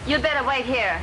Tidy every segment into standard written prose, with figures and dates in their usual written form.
You'd better wait here.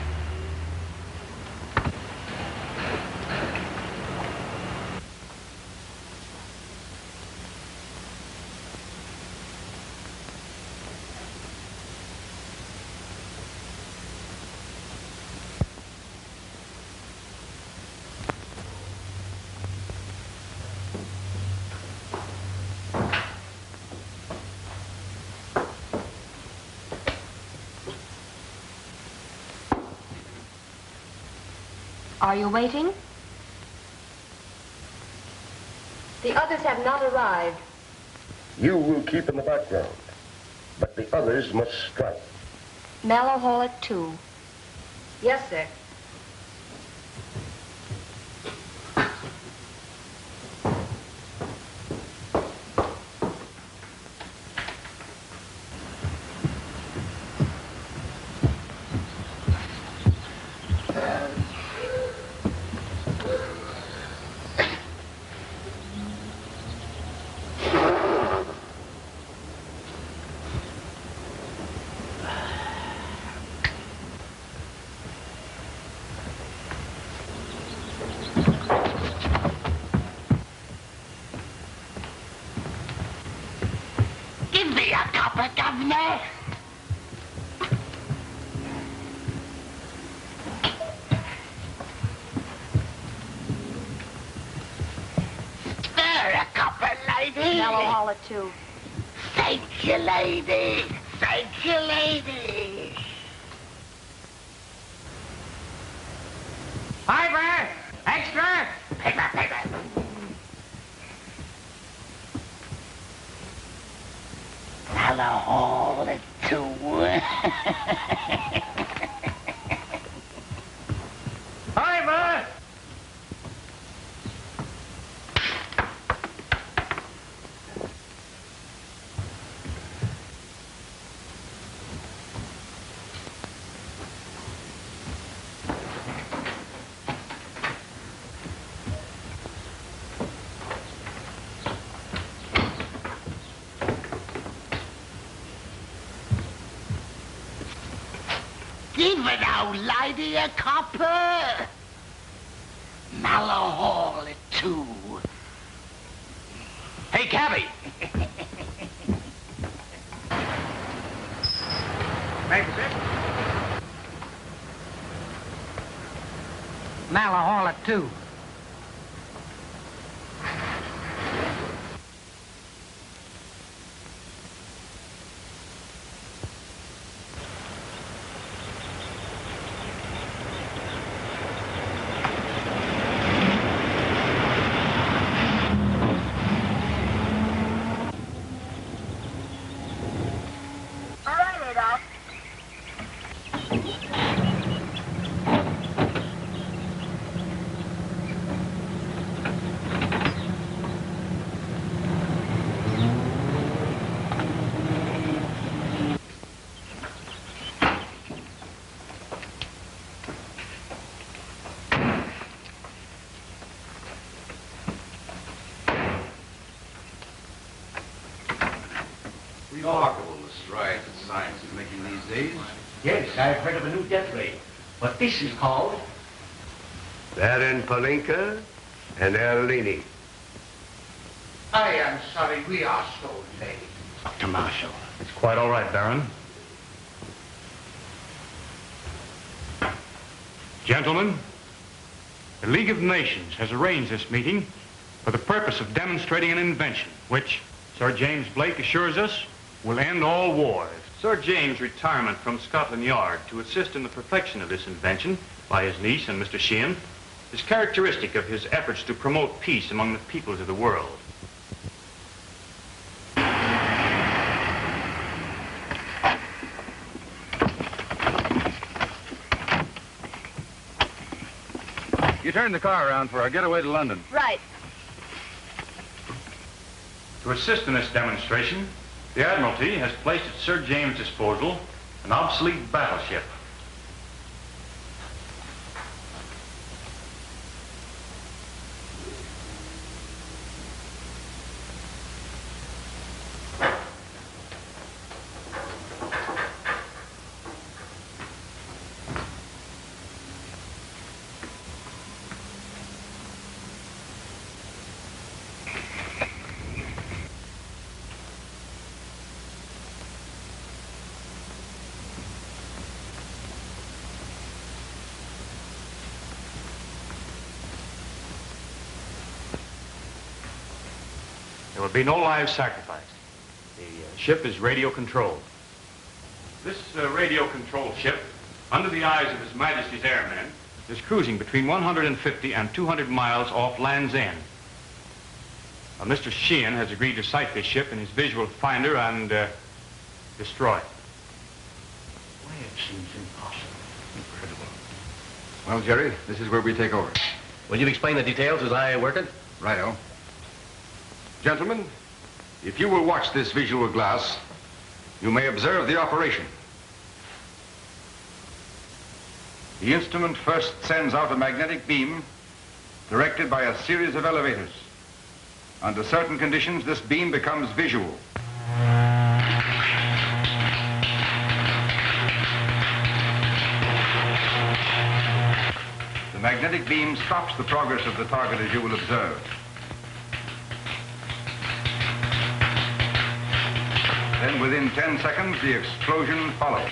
Are you waiting? The others have not arrived. You will keep in the background, but the others must strike. Mallow Hall at 2. Yes, sir. Give me a copper, Governor. Spare a copper, lady. Mallow Hall at 2. Thank you, lady. Thank you, lady. Piper! Extra! Paper, paper. Mallow Hall at 2. Piper! Give an old lady a copper. Mallow Hall at 2. Hey, cabby! Thanks, sir. Mallow Hall at 2. Remarkable the strides that science is making these days. Yes, I've heard of a new death ray, but this is called... Baron Palinka and Erlini. I am sorry, we are so late. Dr. Marshall. It's quite all right, Baron. Gentlemen, the League of Nations has arranged this meeting for the purpose of demonstrating an invention, which Sir James Blake assures us will end all wars. Sir James' retirement from Scotland Yard to assist in the perfection of this invention by his niece and Mr. Sheehan is characteristic of his efforts to promote peace among the peoples of the world. You turn the car around for our getaway to London. Right. To assist in this demonstration, the Admiralty has placed at Sir James' disposal an obsolete battleship. There will be no lives sacrificed. The ship is radio controlled. This radio controlled ship, under the eyes of His Majesty's airmen, is cruising between 150 and 200 miles off Land's End. Mr. Sheehan has agreed to sight this ship in his visual finder and destroy it. Why, it seems impossible. Incredible. Well, Jerry, this is where we take over. Will you explain the details as I work it? Righto. Gentlemen, if you will watch this visual glass, you may observe the operation. The instrument first sends out a magnetic beam directed by a series of elevators. Under certain conditions, this beam becomes visual. The magnetic beam stops the progress of the target, as you will observe. Then within 10 seconds, the explosion follows.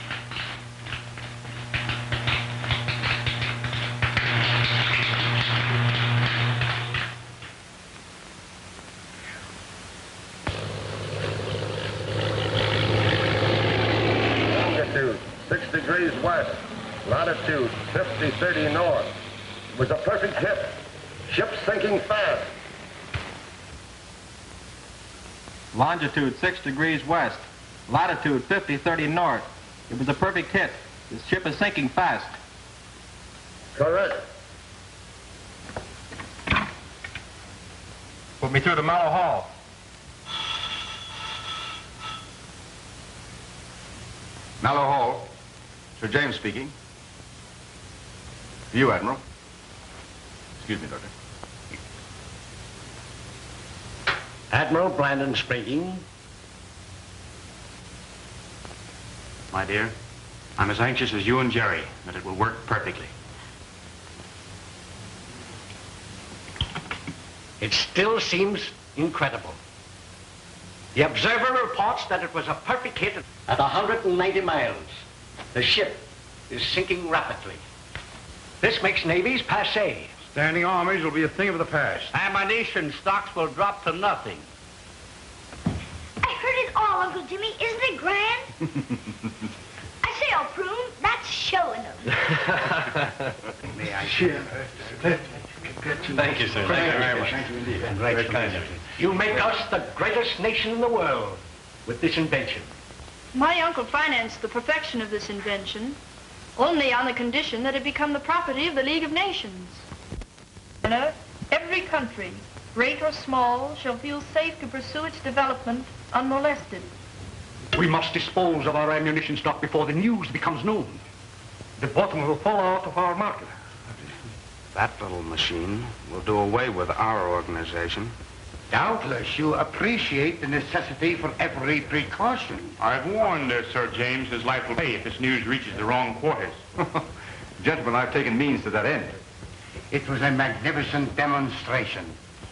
Longitude 6 degrees west, latitude 50-30 north. It was a perfect hit. Ship sinking fast. Longitude 6 degrees west, latitude 50-30 north. It was a perfect hit. This ship is sinking fast. Correct. Put me through to Mallow Hall. Mallow Hall. Sir James speaking. You, Admiral. Excuse me, Doctor. Admiral Brandon speaking. My dear, I'm as anxious as you and Jerry that it will work perfectly. It still seems incredible. The observer reports that it was a perfect hit at 190 miles. The ship is sinking rapidly. This makes navies passé. Standing armies will be a thing of the past. Ammunition stocks will drop to nothing. I heard it all, Uncle Jimmy. Isn't it grand? I say, old prune, that's showing them. May I share? Thank you, sir. Thank you very much. Thank you indeed. Very kind of you. You make us the greatest nation in the world with this invention. My uncle financed the perfection of this invention only on the condition that it become the property of the League of Nations. Every country, great or small, shall feel safe to pursue its development unmolested. We must dispose of our ammunition stock before the news becomes known. The bottom will fall out of our market. That little machine will do away with our organization. Doubtless you appreciate the necessity for every precaution. I've warned Sir James his life will pay if this news reaches the wrong quarters. Gentlemen, I've taken means to that end. It was a magnificent demonstration.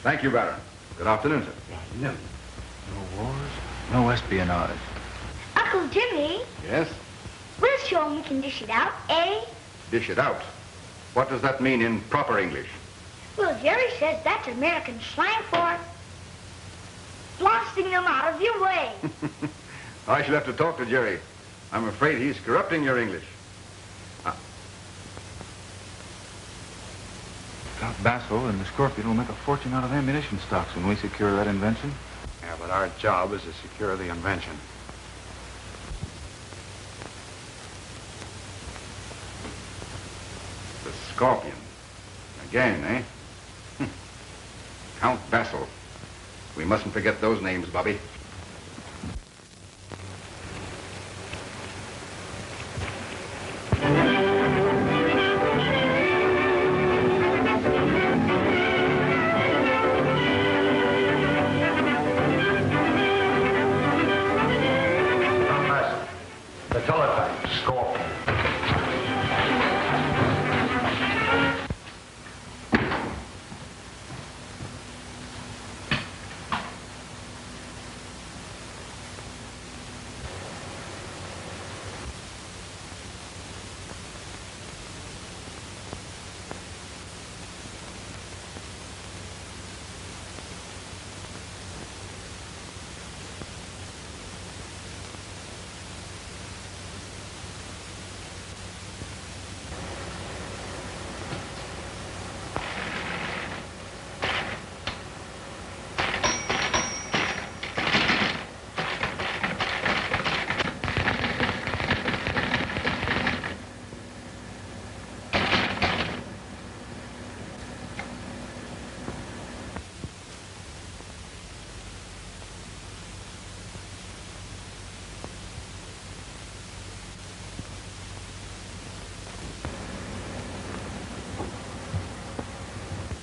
Thank you, Baron. Good afternoon, sir. No. No wars, no espionage. Uncle Jimmy, Yes? we'll show 'em we can dish it out, eh? Dish it out. What does that mean in proper English? Well, Jerry says that's American slang for blasting them out of your way. I shall have to talk to Jerry. I'm afraid he's corrupting your English. Count Basso and the Scorpion will make a fortune out of ammunition stocks when we secure that invention. Yeah, but our job is to secure the invention. The Scorpion. Again, eh? Count Basso. We mustn't forget those names, Bobby. The teletype, Scorpion.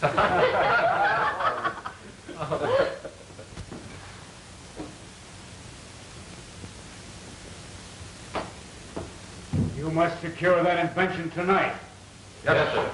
You must secure that invention tonight. Yes, sir.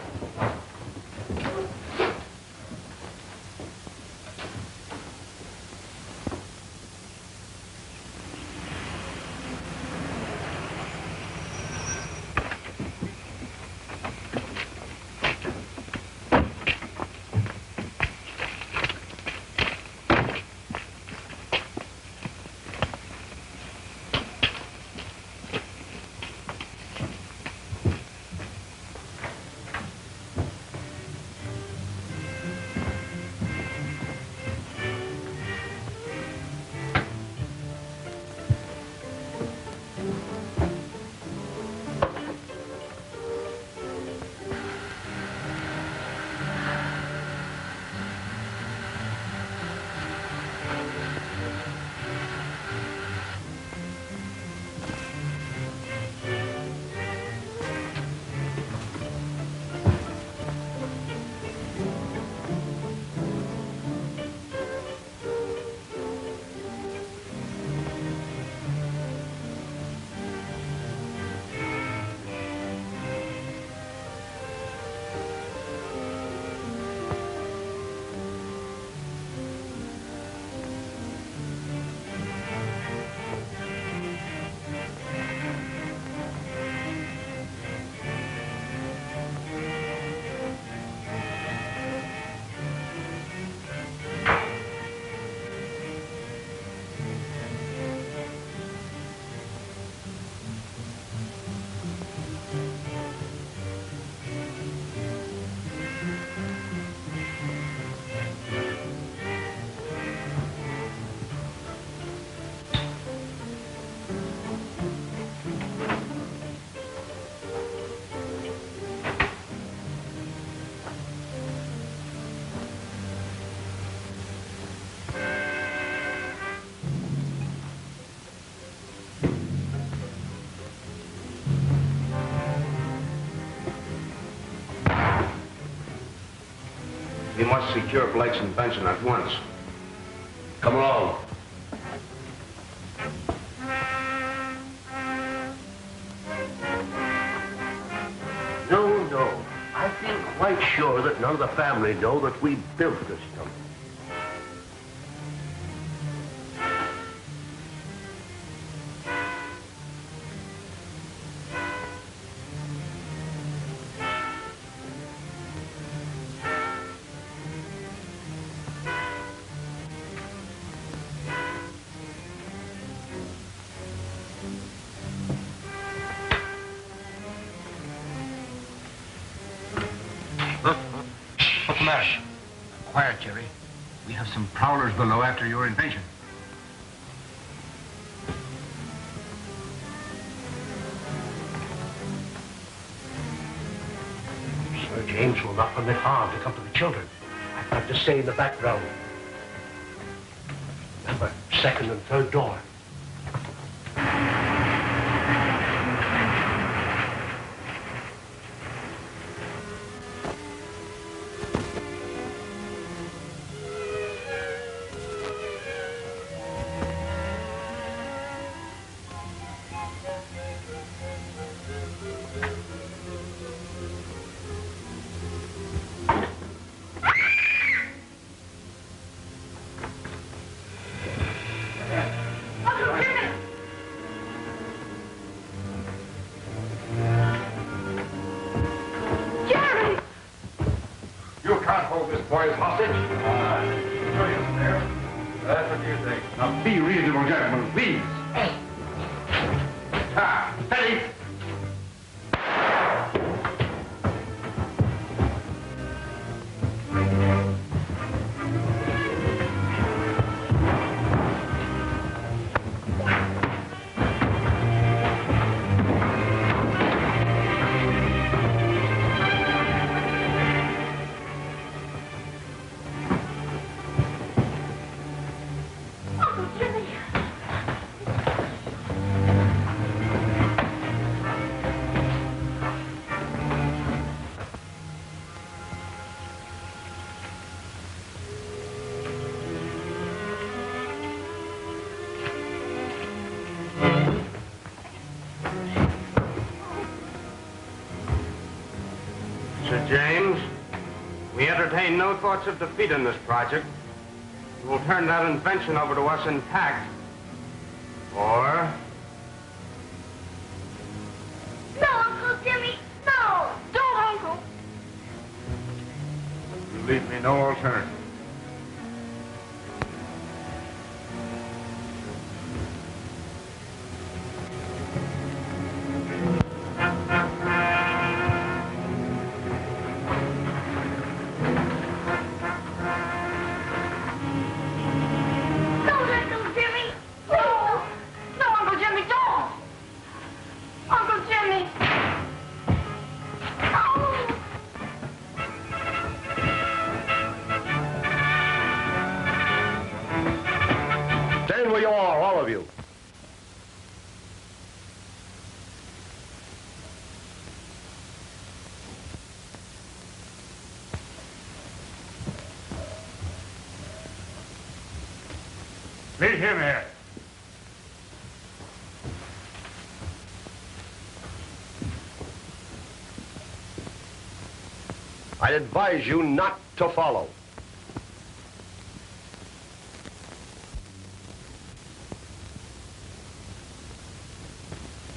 We must secure Blake's invention at once. Come along. No. I feel quite sure that none of the family know that we built this temple. What's the matter? Quiet, Jerry. We have some prowlers below after your invention. Sir James will not permit harm to come to the children. I've got to stay in the background. Remember, second and third door. Boy is hostage? That's what you think. Now be reasonable, gentlemen, please. Steady. Sir James, we entertain no thoughts of defeat in this project. You will turn that invention over to us intact. Or... No, Uncle Jimmy, no! Don't, Uncle! You leave me no alternative. Where you are, all of you. Leave him here. I advise you not to follow.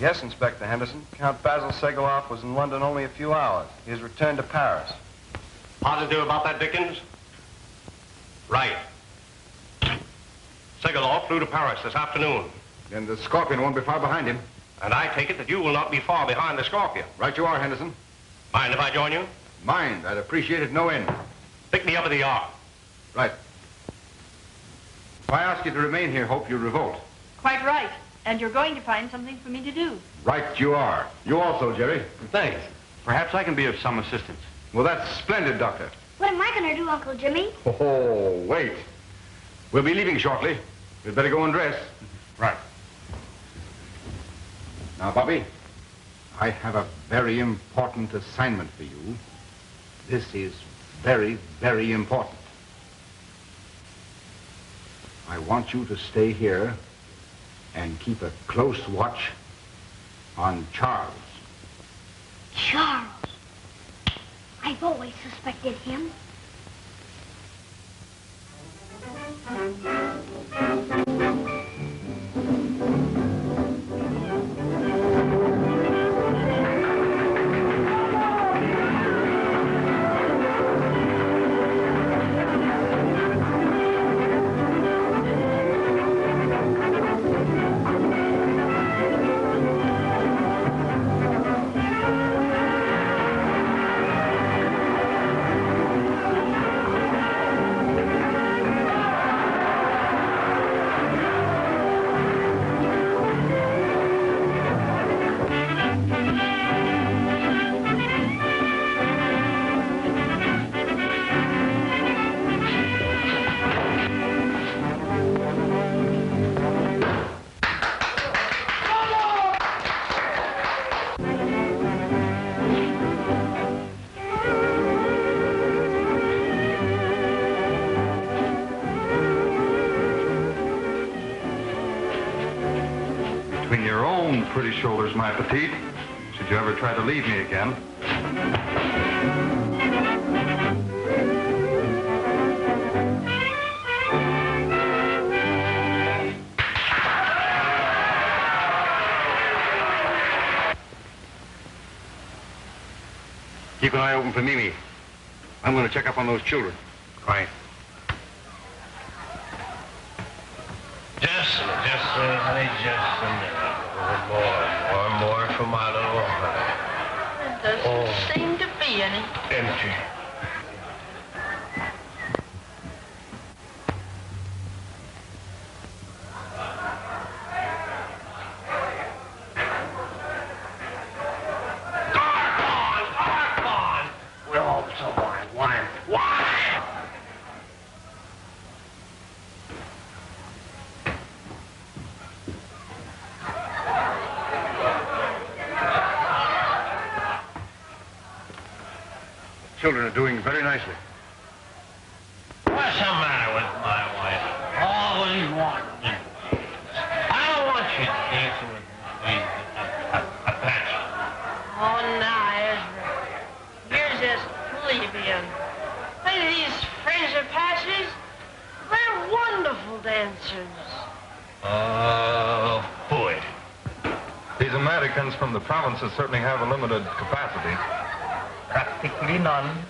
Yes, Inspector Henderson. Count Basil Segeloff was in London only a few hours. He has returned to Paris. Positive about that, Dickens? Right. Segeloff flew to Paris this afternoon. And the Scorpion won't be far behind him. And I take it that you will not be far behind the Scorpion. Right you are, Henderson. Mind if I join you? Mind. I'd appreciate it no end. Pick me up at the yard. Right. If I ask you to remain here, Hope, you revolt. Quite right. And you're going to find something for me to do. Right you are. You also, Jerry. Thanks. Perhaps I can be of some assistance. Well, that's splendid, Doctor. What am I going to do, Uncle Jimmy? Oh, wait. We'll be leaving shortly. We'd better go and dress. Right. Now, Bobby, I have a very important assignment for you. This is very, very important. I want you to stay here and keep a close watch on Charles. Charles. I've always suspected him. Between your own pretty shoulders, my petite, should you ever try to leave me again. Keep an eye open for Mimi. I'm going to check up on those children. Right. Just honey, just a minute. More for my little honey. There doesn't seem to be any. Empty. Garcon! We're all so wine. Children are doing very nicely. What's the matter with my wife? Always wanting. I don't want you dancing with me, Apache. Oh, now, Ezra. Here's this answers. Boy. These Americans from the provinces certainly have a limited capacity. Practically none.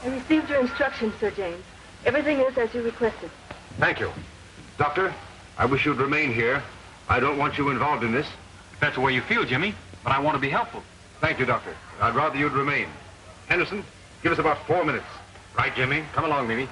I received your instructions, Sir James. Everything is as you requested. Thank you. Doctor, I wish you'd remain here. I don't want you involved in this. If that's the way you feel, Jimmy, but I want to be helpful. Thank you, Doctor. I'd rather you'd remain. Henderson, give us about 4 minutes. Right, Jimmy? Come along, Mimi.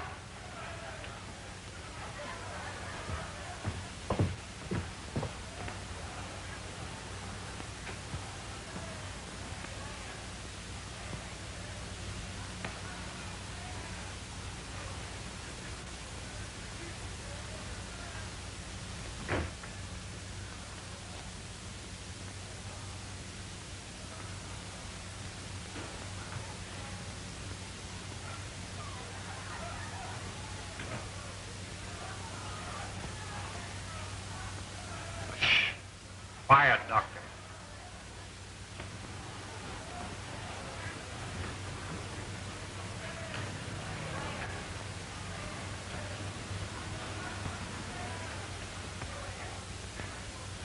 Quiet, Doctor.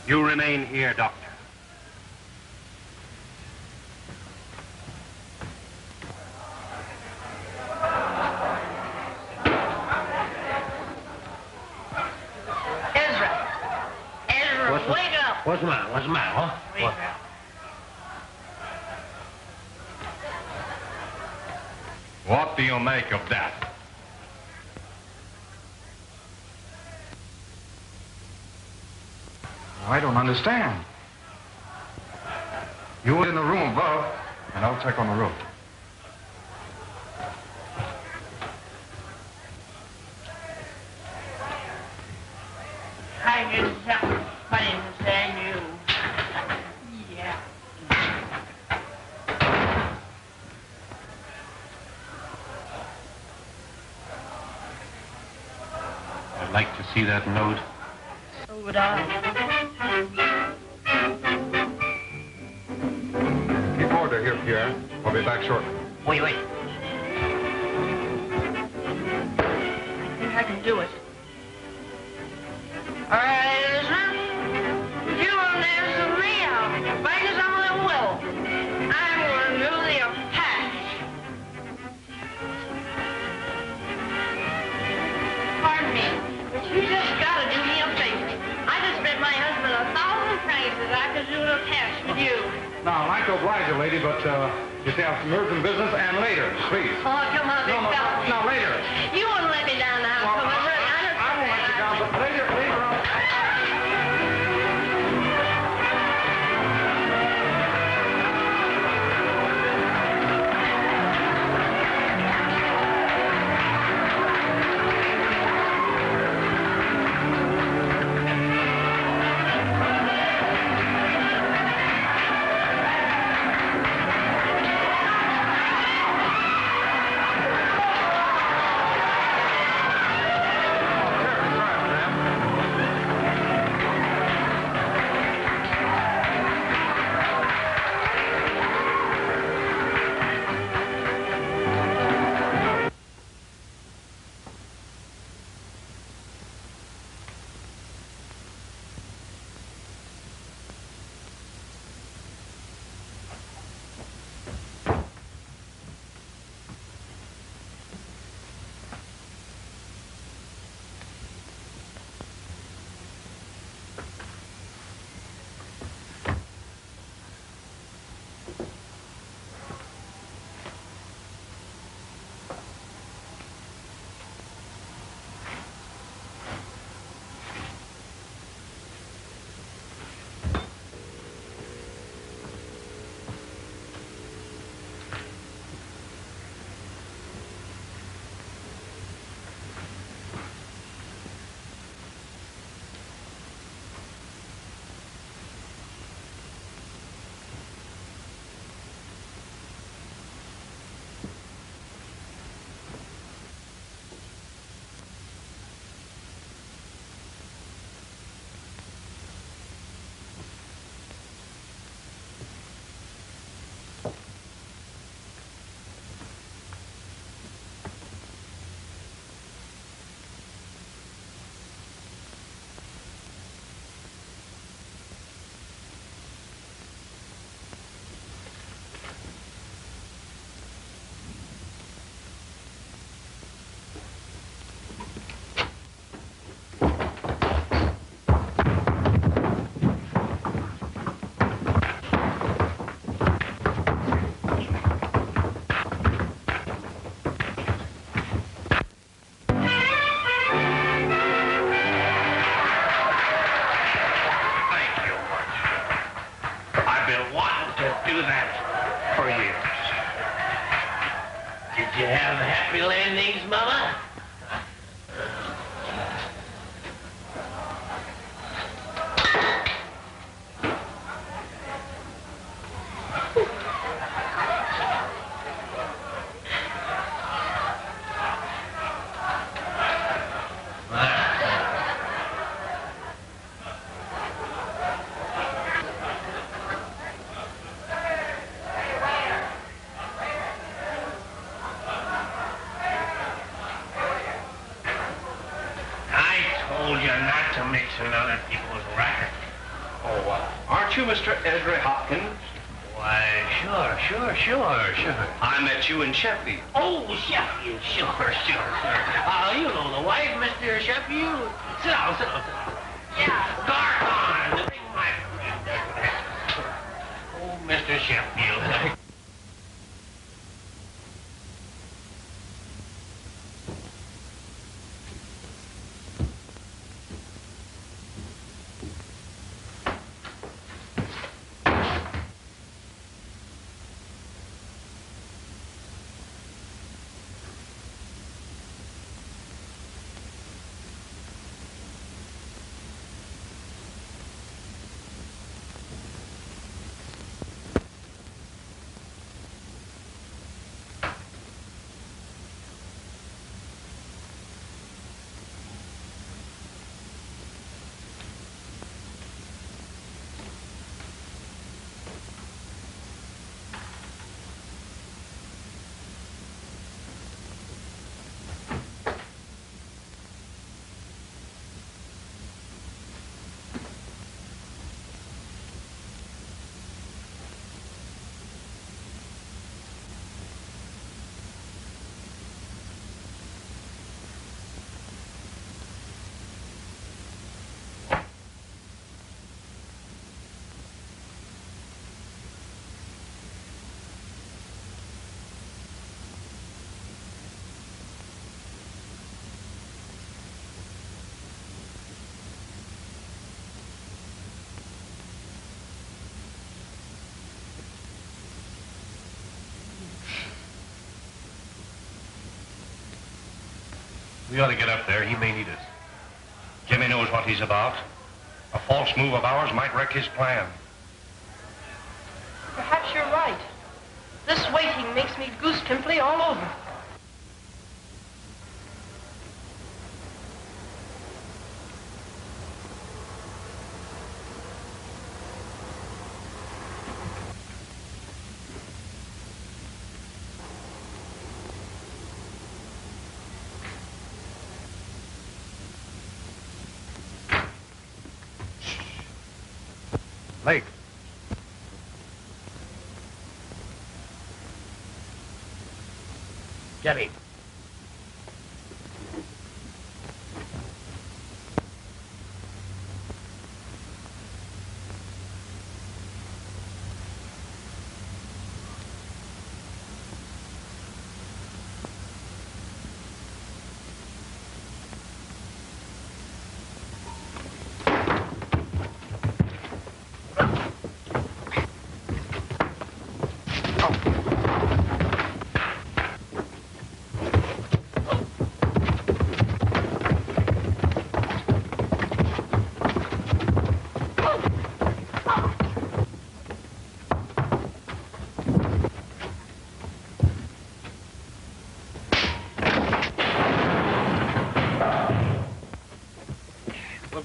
You remain here, Doctor. What's the matter? What's the matter, huh? What do you make of that? I don't understand. You were in the room above, and I'll check on the roof. I just something funny to say to you. Yeah. I'd like to see that note. So would I. Keep order here, Pierre. I'll be back shortly. Wait. I think I can do it. All right, Elizabeth. You won't answer me out. Because I'm the will. I'm going to do the Apache. Pardon me, but you just got to do me a favor. I just bet my husband 1,000 francs that I could do the cash with you. Now, I'd like to oblige you, lady, but you have some urgent business, and later, please. Oh, come on, big fella. No, later. You won't let me down now. Well, Come on, I won't let you down, but later on. happy landings, Mama? Ezra Hopkins? Why, sure. I met you in Sheffield. Oh, Sheffield, sure. You know the wife, Mr. Sheffield. Sit down. Yeah, Garcon, the big wife. Oh, Mr. Sheffield. We ought to get up there. He may need us. Jimmy knows what he's about. A false move of ours might wreck his plan. Perhaps you're right. This waiting makes me goose pimply all over. Lake. Get him.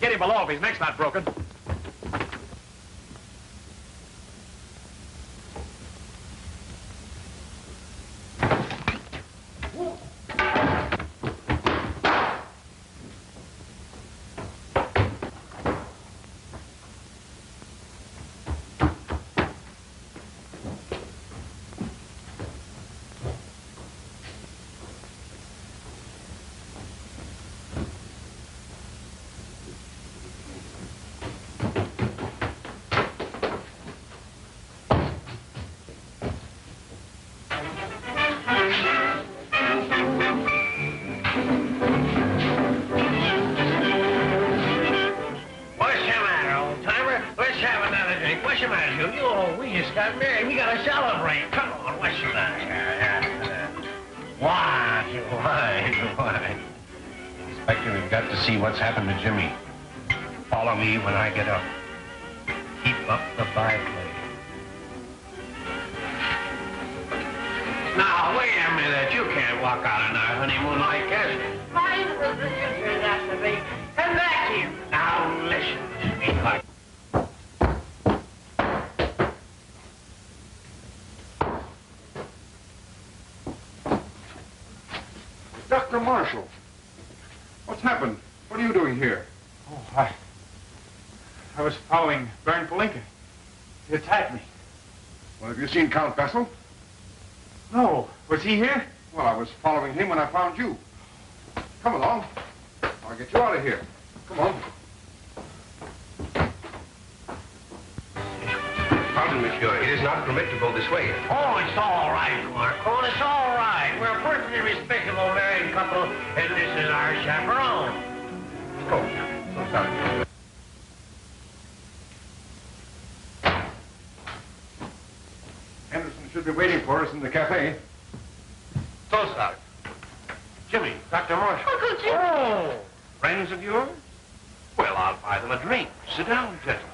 Get him below if his neck's not broken. Why? Inspector, we've got to see what's happened to Jimmy. Follow me when I get up. Keep up the byplay. Now, wait a minute. You can't walk out on our honeymoon like this. Fine, philosophy. Come back here. Now, listen to me like... Dr. Marshall, what's happened? What are you doing here? Oh, I was following Baron Palinka. He attacked me. Well, have you seen Count Bessel? No. Was he here? Well, I was following him when I found you. Come along. I'll get you out of here. Come on. Pardon, monsieur. It is not permitted to go this way. Oh, it's all right, Marco. It's all right. We're a perfectly respectable married couple, and this is our chaperone. Oh, so sorry. Henderson should be waiting for us in the cafe. So sorry. Jimmy, Dr. Marshall. Uncle Jimmy. Oh, friends of yours? Well, I'll buy them a drink. Sit down, gentlemen.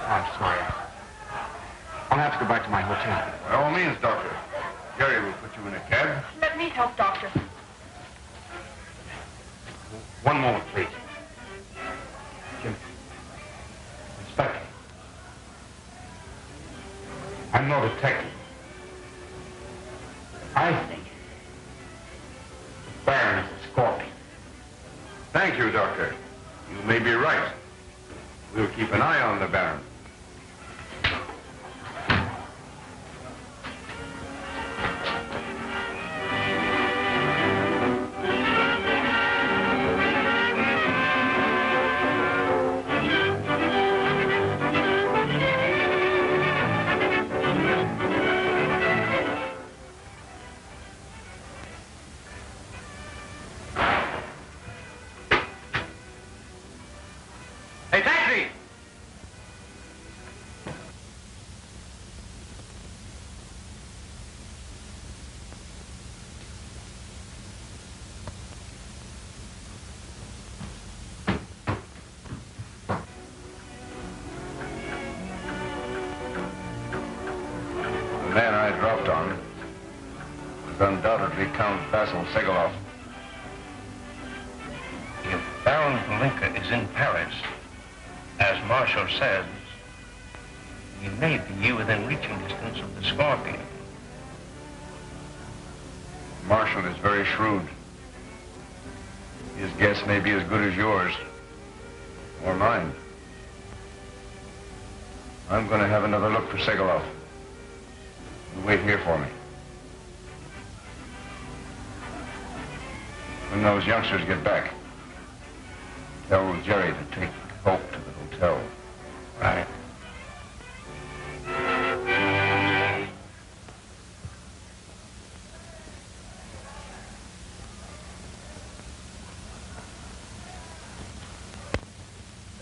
I'm sorry. I'll have to go back to my hotel. By all means, Doctor. Jerry will put you in a cab. Let me help, Doctor. One moment, please. Jim. Inspector. I'm no detective. I think the Baron is a scorpion. Thank you, Doctor. You may be right. We'll keep an eye on the Baron. Hey, taxi! The man I dropped on was undoubtedly Count Basil Segalov. If Baron Palinka is in Paris, as Marshall says, he may be within reaching distance of the Scorpion. Marshall is very shrewd. His guess may be as good as yours, or mine. I'm going to have another look for Segalov. You wait here for me. When those youngsters get back, tell Jerry to take Hope to the hotel. Right.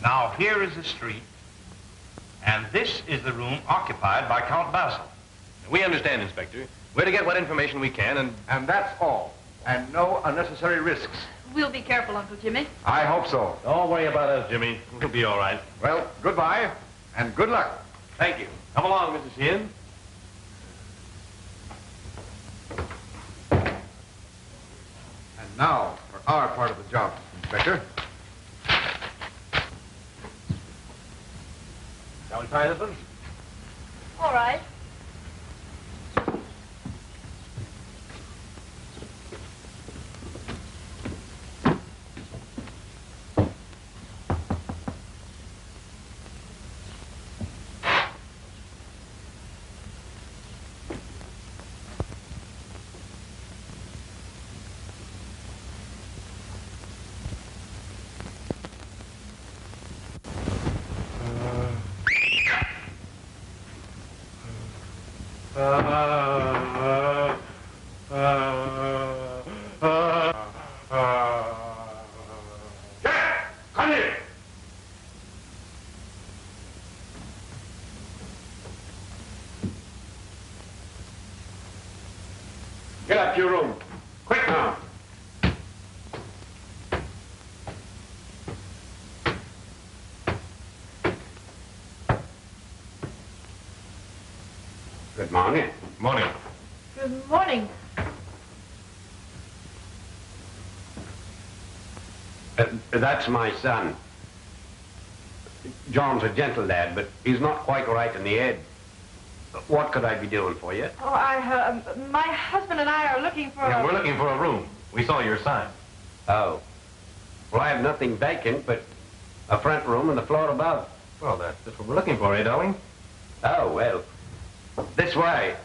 Now, here is the street, and this is the room occupied by Count Basil. We understand, Inspector. We're to get what information we can, and that's all. And no unnecessary risks. We'll be careful, Uncle Jimmy. I hope so. Don't worry about us, Jimmy. We'll be all right. Well, goodbye, and good luck. Thank you. Come along, Mrs. Sheehan. And now for our part of the job, Inspector. Shall we try this one? All right. up your room. Quick now. Good morning. Morning. Good morning. That's my son. John's a gentle lad, but he's not quite right in the head. What could I be doing for you? Oh, my husband and I are looking for Yeah, we're looking for a room. We saw your sign. Oh. Well, I have nothing vacant but a front room and the floor above. Well, that's what we're looking for, eh, darling? Oh, well. This way.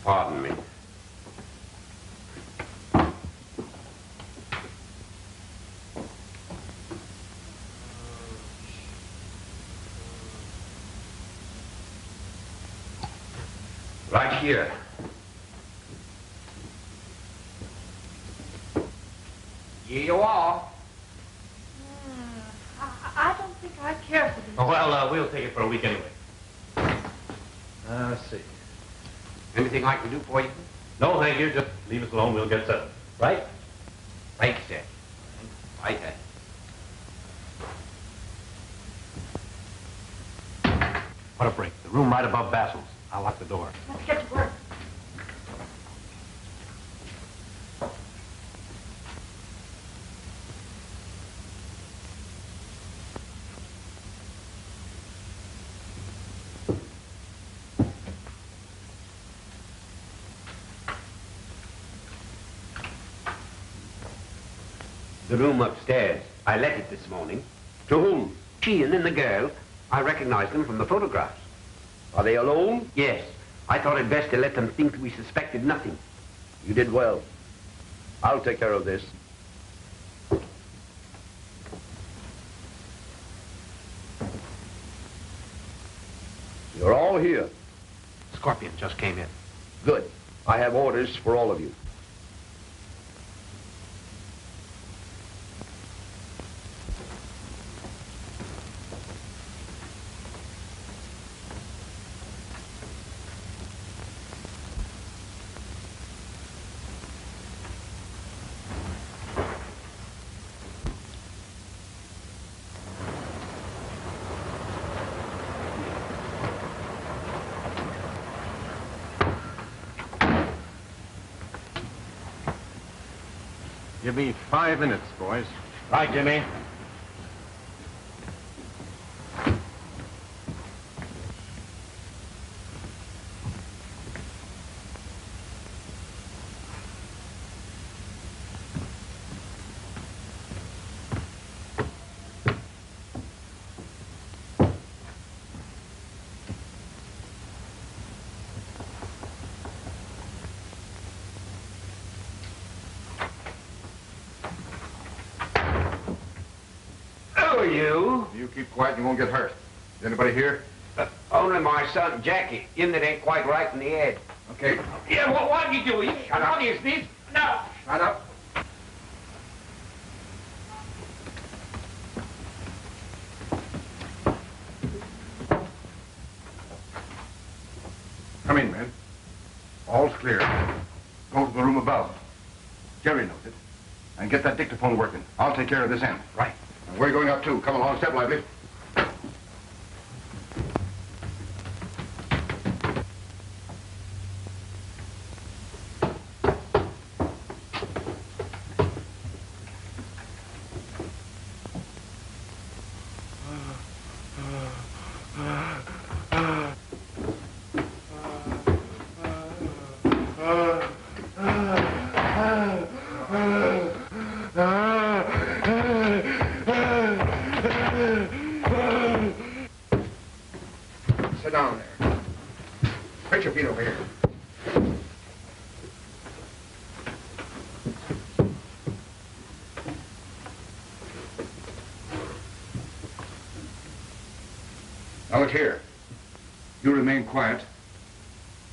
Pardon me. Right here. Here you are. I don't think I care for this. Oh, well, we'll take it for a week anyway. Let's see. Anything I can do for you? No, thank you. Just leave us alone. We'll get settled. Right? Right, sir. Right, What a break. The room right above Basil's. I'll lock the door. Let's get to work. The room upstairs. I let it this morning. To whom? Sheehan and the girl. I recognized them from the photographs. Are they alone? Yes. I thought it best to let them think we suspected nothing. You did well. I'll take care of this. You're all here. Scorpion just came in. Good. I have orders for all of you. Give me 5 minutes, boys. Right, Jimmy. You keep quiet, you won't get hurt. Is anybody here? Only my son, Jackie. Him that ain't quite right in the head. Okay. Yeah, what are you doing? What is this? No. Shut up. Come in, man. All's clear. Go to the room above. Jerry knows it. And get that dictaphone working. I'll take care of this end. Right. And we're going up, too. Come along, step lively. Sit down there. Put your feet over here. Now look here. You remain quiet,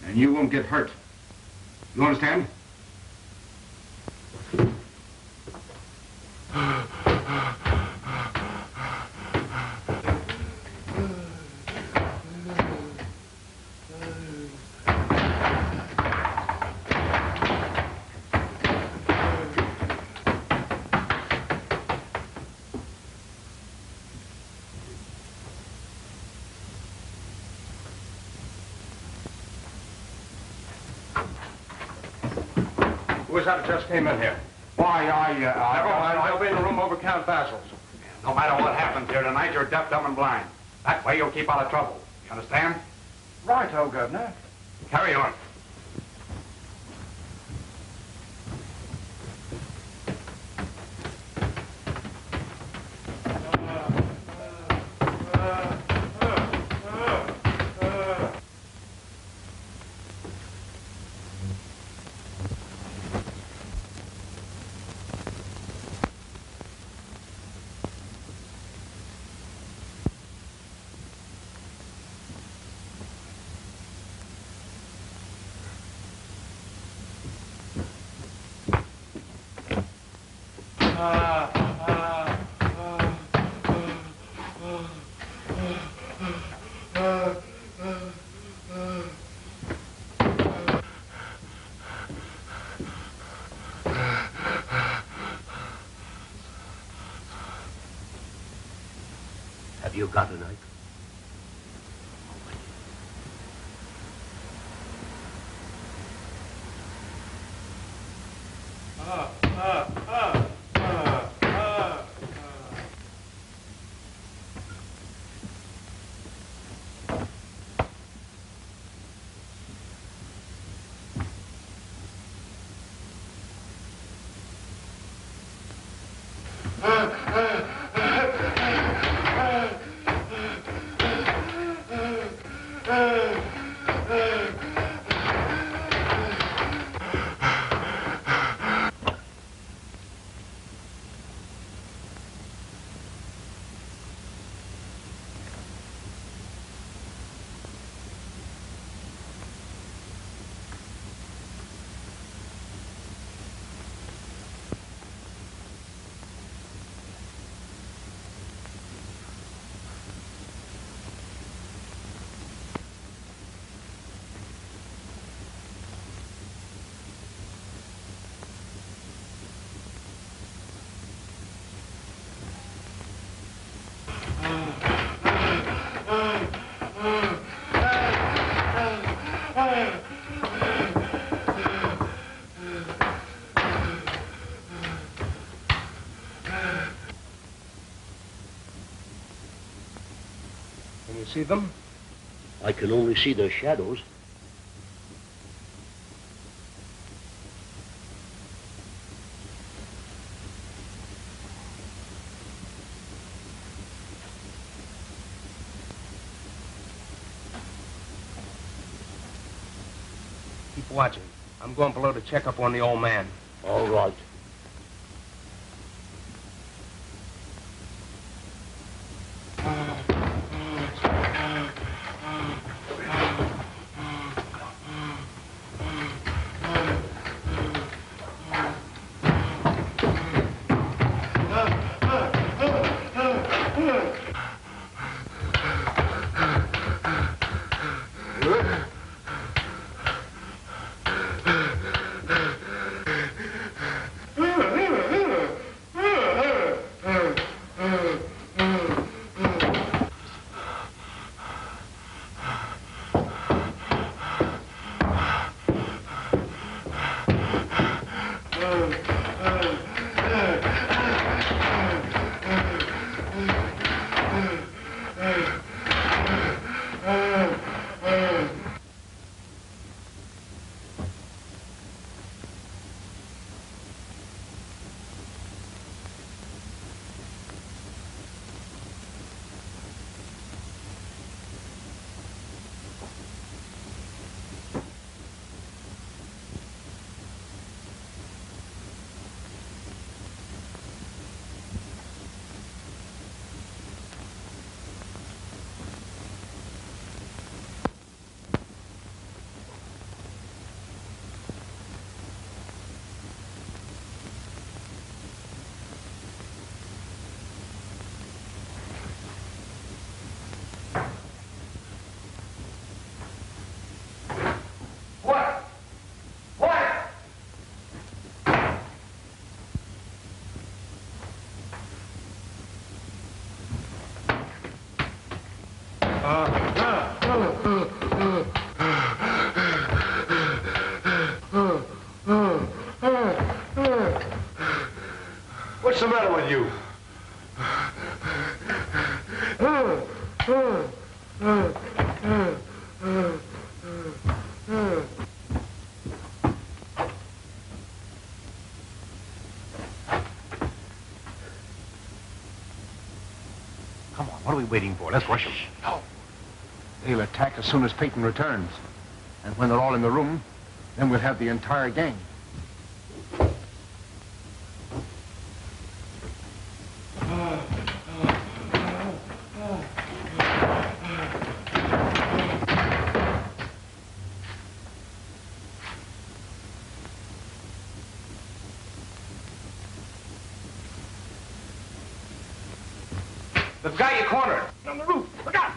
and you won't get hurt. You understand? Who was that just came in here? Why, Never mind, I'll be in the room over Count Basil's. No matter what happens here tonight, you're deaf, dumb, and blind. That way you'll keep out of trouble. You understand? Right-o, Governor. Carry on. Have you got a knife? Can you see them? I can only see their shadows. Keep watching. I'm going below to check up on the old man. All right. What's the matter with you? Come on, what are we waiting for? Let's rush him. No. They'll attack as soon as Peyton returns. And when they're all in the room, then we'll have the entire gang. They've got you cornered. On the roof. Look out!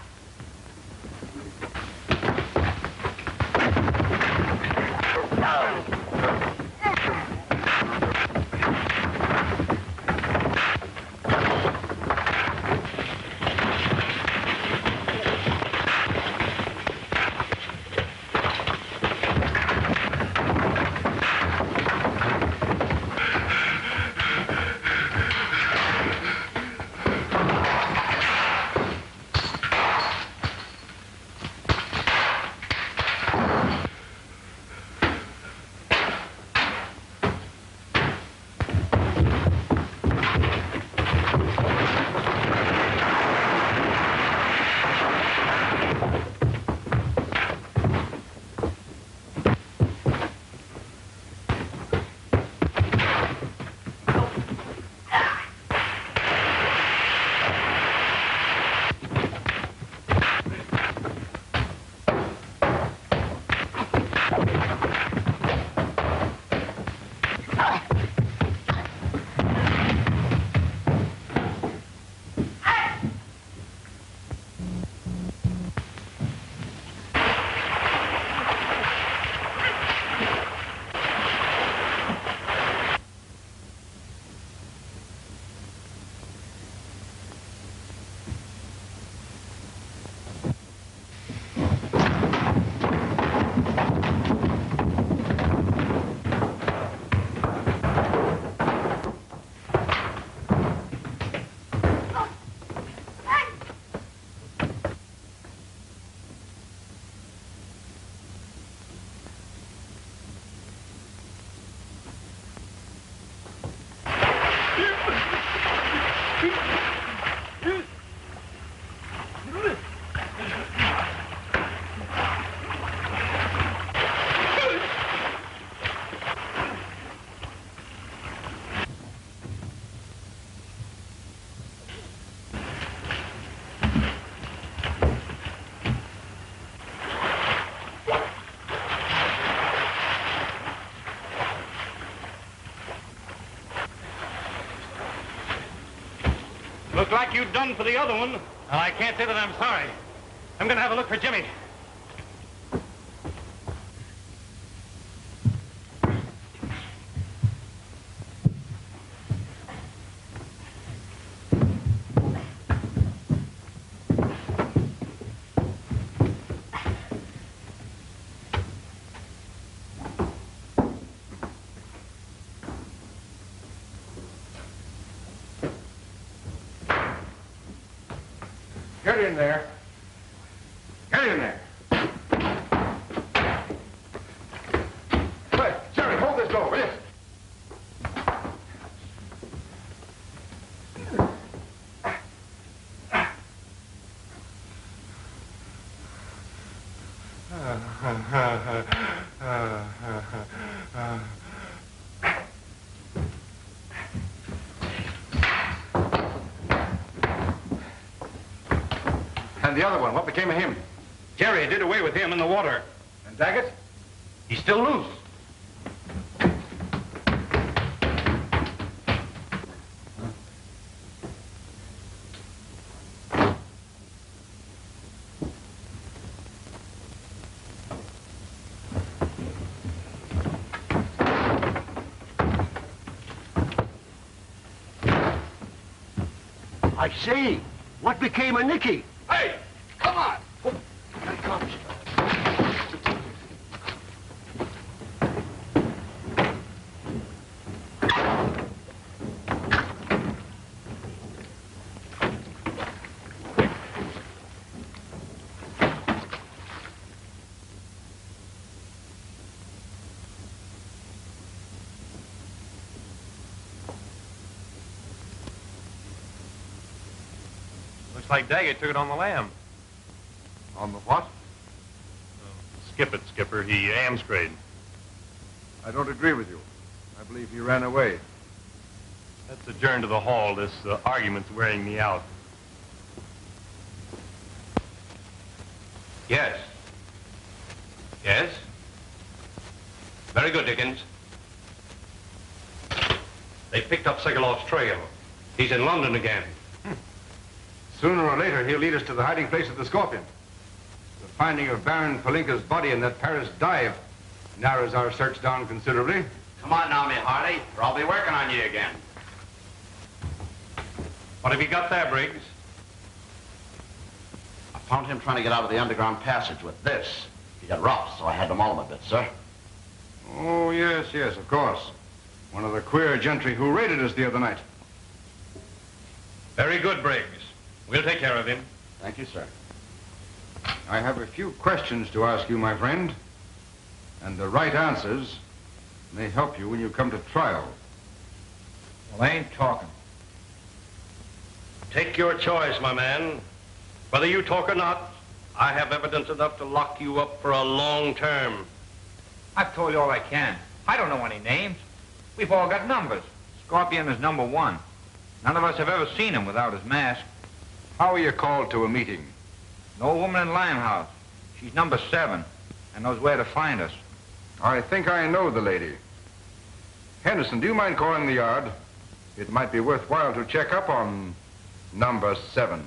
Looked like you'd done for the other one. Well, I can't say that I'm sorry. I'm gonna have a look for Jimmy. Get in there. Get in there. Hey, Jerry, hold this door, will you? And the other one, what became of him? Jerry did away with him in the water. And Daggett? He's still loose. I see. What became of Nicky? Hey, come on. Looks like Daggett took it on the lam. On the what? Skip it, Skipper. He amstrayed. I don't agree with you. I believe he ran away. Let's adjourn to the hall. This argument's wearing me out. Yes. Yes? Very good, Dickens. They picked up Segalov's trail. He's in London again. Sooner or later, he'll lead us to the hiding place of the Scorpion. The finding of Baron Palinka's body in that Paris dive narrows our search down considerably. Come on now, me hearty, or I'll be working on you again. What have you got there, Briggs? I found him trying to get out of the underground passage with this. He got rough, so I had to maul him a bit, sir. Oh, yes, yes, of course. One of the queer gentry who raided us the other night. Very good, Briggs. We'll take care of him. Thank you, sir. I have a few questions to ask you, my friend. And the right answers may help you when you come to trial. Well, I ain't talking. Take your choice, my man. Whether you talk or not, I have evidence enough to lock you up for a long term. I've told you all I can. I don't know any names. We've all got numbers. Scorpion is number 1. None of us have ever seen him without his mask. How are you called to a meeting? An old woman in Limehouse. She's number 7 and knows where to find us. I think I know the lady. Henderson, do you mind calling the yard? It might be worthwhile to check up on number 7.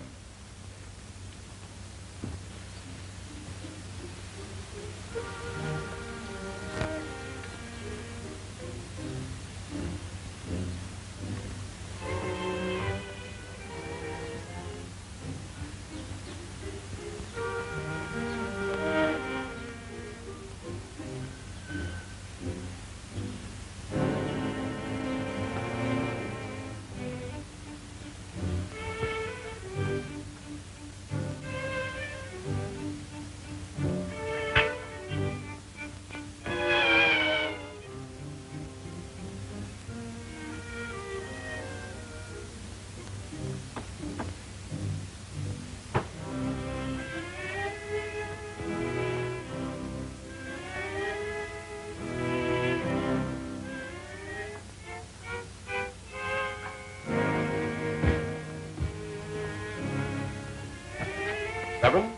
Seven?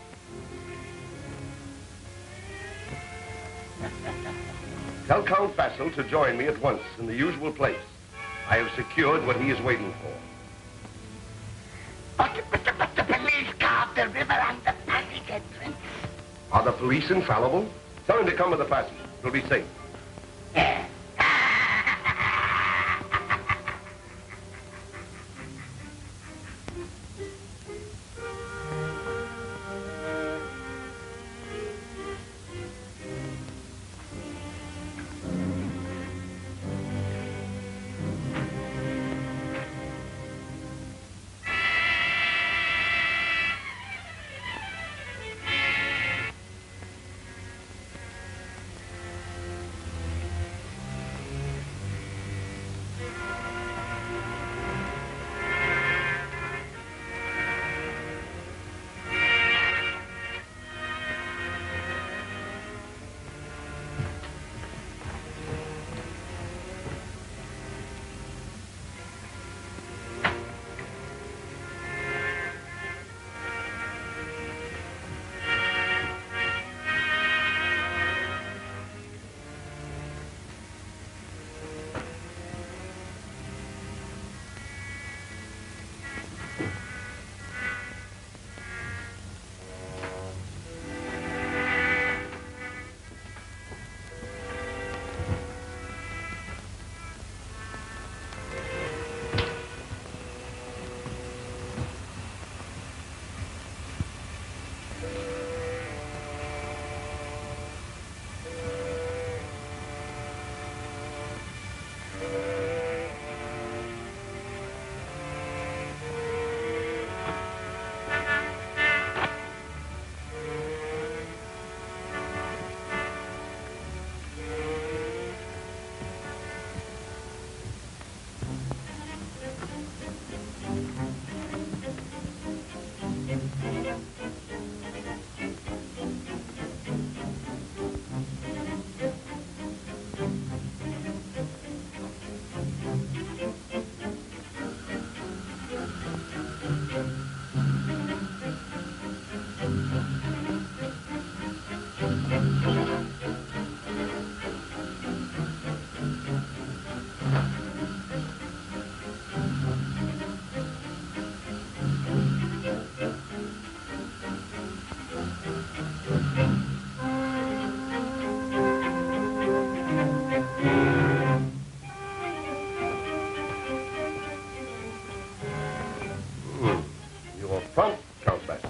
Tell Count Basil to join me at once in the usual place. I have secured what he is waiting for. But the police guard the river and the passage entrance. Are the police infallible? Tell him to come with the passage. It'll be safe.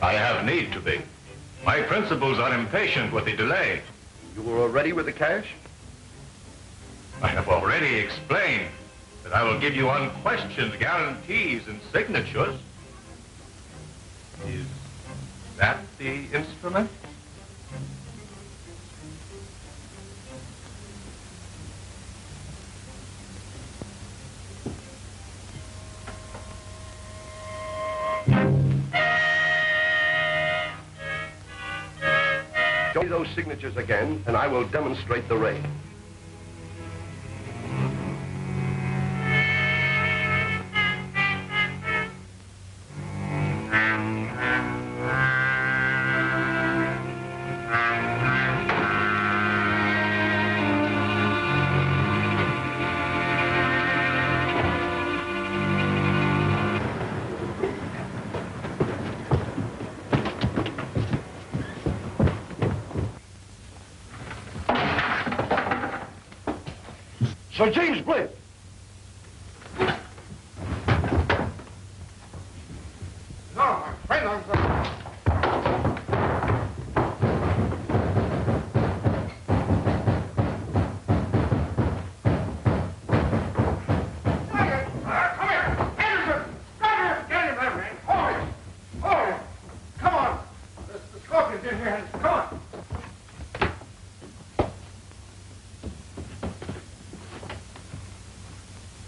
I have need to be. My principals are impatient with the delay. You were already with the cash? I have already explained that I will give you unquestioned guarantees and signatures. Is that the instrument? Show me those signatures again, and I will demonstrate the ray. Sir James Blake! No, my friend, I'm sorry.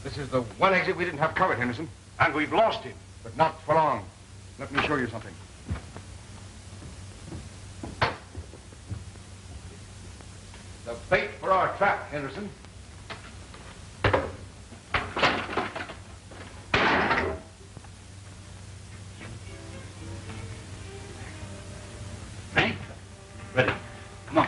This is the one exit we didn't have covered, Henderson. And we've lost him, but not for long. Let me show you something. The bait for our trap, Henderson. Ready? Ready. Come on.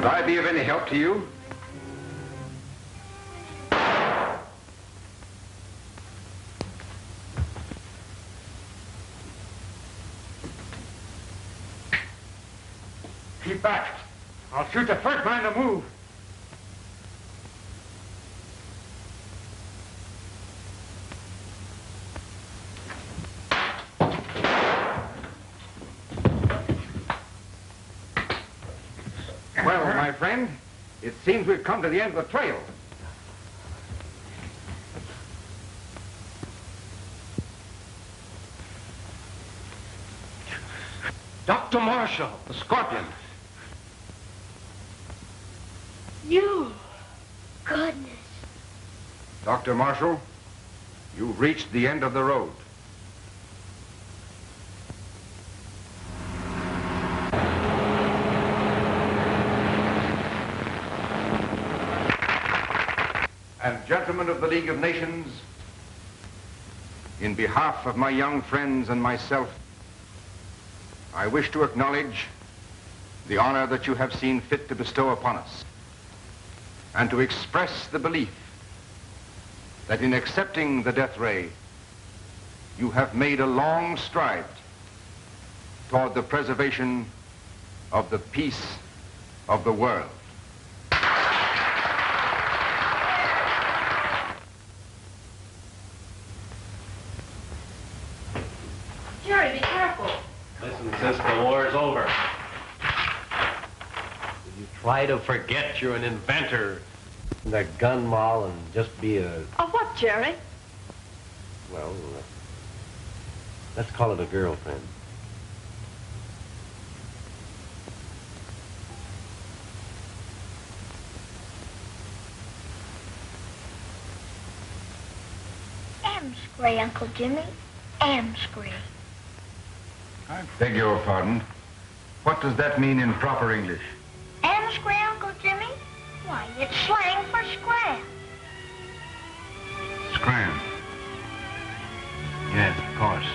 I be of any help to you? Keep back. I'll shoot the first man to move. Well, my friend, it seems we've come to the end of the trail. Dr. Marshall, the Scorpion. You. Goodness. Dr. Marshall, you've reached the end of the road. And gentlemen of the League of Nations, in behalf of my young friends and myself, I wish to acknowledge the honor that you have seen fit to bestow upon us, and to express the belief that in accepting the death ray, you have made a long stride toward the preservation of the peace of the world. Jerry, be careful. Listen, since the war's over, you try to forget you're an inventor and a gun moll and just be a, Of what, Jerry? well, let's call it a girlfriend. Amscray, Uncle Jimmy. Amscray. I beg your pardon. What does that mean in proper English? Amscray, Uncle Jimmy? Why, it's slang for scram. Scram. Yes, of course.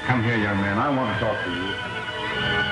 Come here, young man. I want to talk to you.